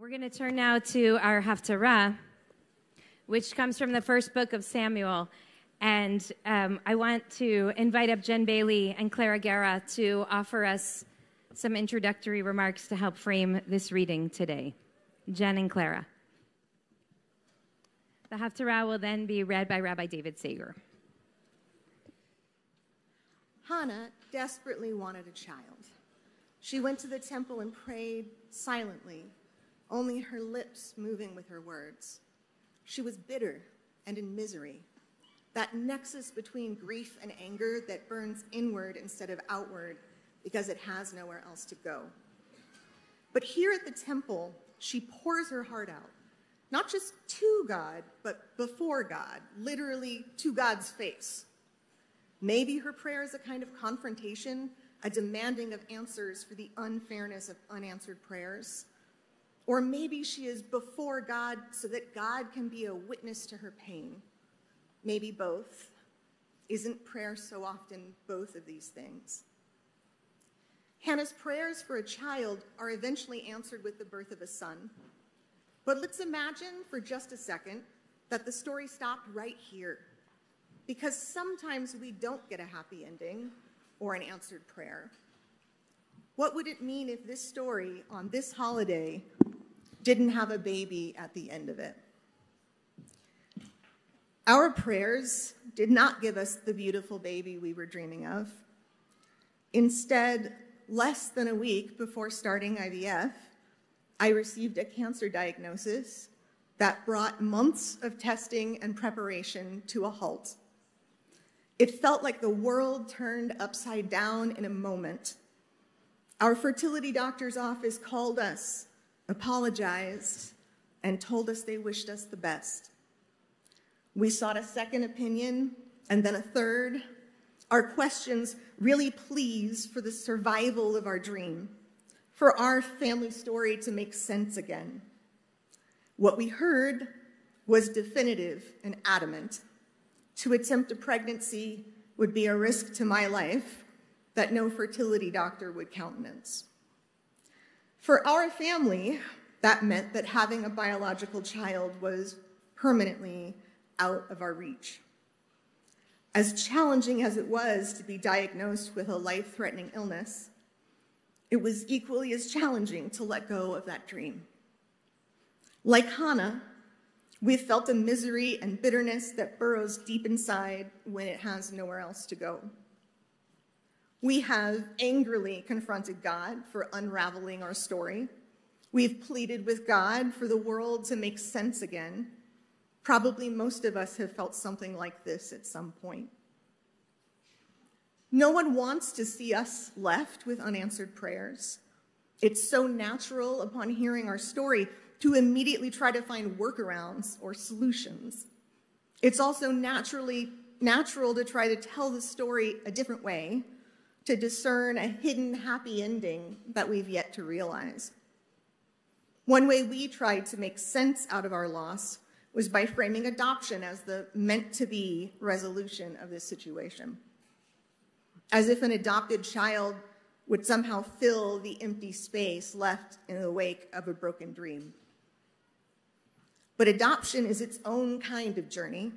We're going to turn now to our Haftarah, which comes from the first book of Samuel. And I want to invite up Jen Bailey and Bailey-Guerra to offer us some introductory remarks to help frame this reading today. Jen and Claira. The Haftarah will then be read by Rabbi David Sager. Hannah desperately wanted a child. She went to the temple and prayed silently, only her lips moving with her words. She was bitter and in misery, that nexus between grief and anger that burns inward instead of outward because it has nowhere else to go. But here at the temple, she pours her heart out, not just to God, but before God, literally to God's face. Maybe her prayer is a kind of confrontation, a demanding of answers for the unfairness of unanswered prayers. Or maybe she is before God so that God can be a witness to her pain. Maybe both. Isn't prayer so often both of these things? Hannah's prayers for a child are eventually answered with the birth of a son. But let's imagine for just a second that the story stopped right here. Because sometimes we don't get a happy ending or an answered prayer. What would it mean if this story on this holiday didn't have a baby at the end of it? Our prayers did not give us the beautiful baby we were dreaming of. Instead, less than a week before starting IVF, I received a cancer diagnosis that brought months of testing and preparation to a halt. It felt like the world turned upside down in a moment. Our fertility doctor's office called us, apologized, and told us they wished us the best. We sought a second opinion, and then a third. Our questions really pleased for the survival of our dream, for our family story to make sense again. What we heard was definitive and adamant. To attempt a pregnancy would be a risk to my life that no fertility doctor would countenance. For our family, that meant that having a biological child was permanently out of our reach. As challenging as it was to be diagnosed with a life-threatening illness, it was equally as challenging to let go of that dream. Like Hannah, we've felt a misery and bitterness that burrows deep inside when it has nowhere else to go. We have angrily confronted God for unraveling our story. We've pleaded with God for the world to make sense again. Probably most of us have felt something like this at some point. No one wants to see us left with unanswered prayers. It's so natural upon hearing our story to immediately try to find workarounds or solutions. It's also natural to try to tell the story a different way, to discern a hidden happy ending that we've yet to realize. One way we tried to make sense out of our loss was by framing adoption as the meant-to-be resolution of this situation. As if an adopted child would somehow fill the empty space left in the wake of a broken dream. But adoption is its own kind of journey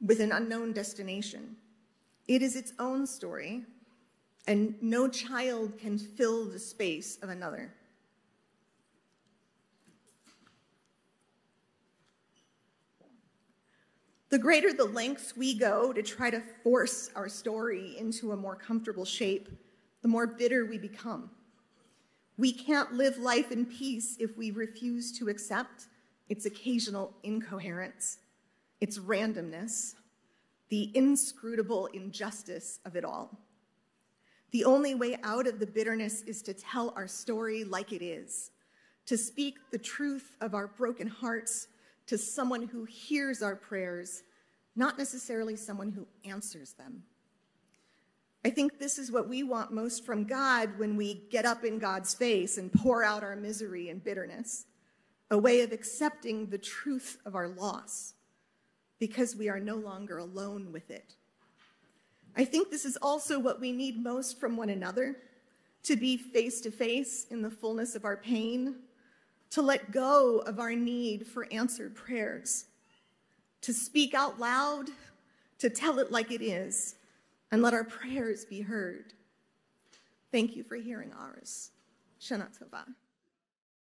with an unknown destination. It is its own story, and no child can fill the space of another. The greater the lengths we go to try to force our story into a more comfortable shape, the more bitter we become. We can't live life in peace if we refuse to accept its occasional incoherence, its randomness, the inscrutable injustice of it all. The only way out of the bitterness is to tell our story like it is, to speak the truth of our broken hearts to someone who hears our prayers, not necessarily someone who answers them. I think this is what we want most from God when we get up in God's face and pour out our misery and bitterness, a way of accepting the truth of our loss because we are no longer alone with it. I think this is also what we need most from one another, to be face to face in the fullness of our pain, to let go of our need for answered prayers, to speak out loud, to tell it like it is, and let our prayers be heard. Thank you for hearing ours. Shana Tova.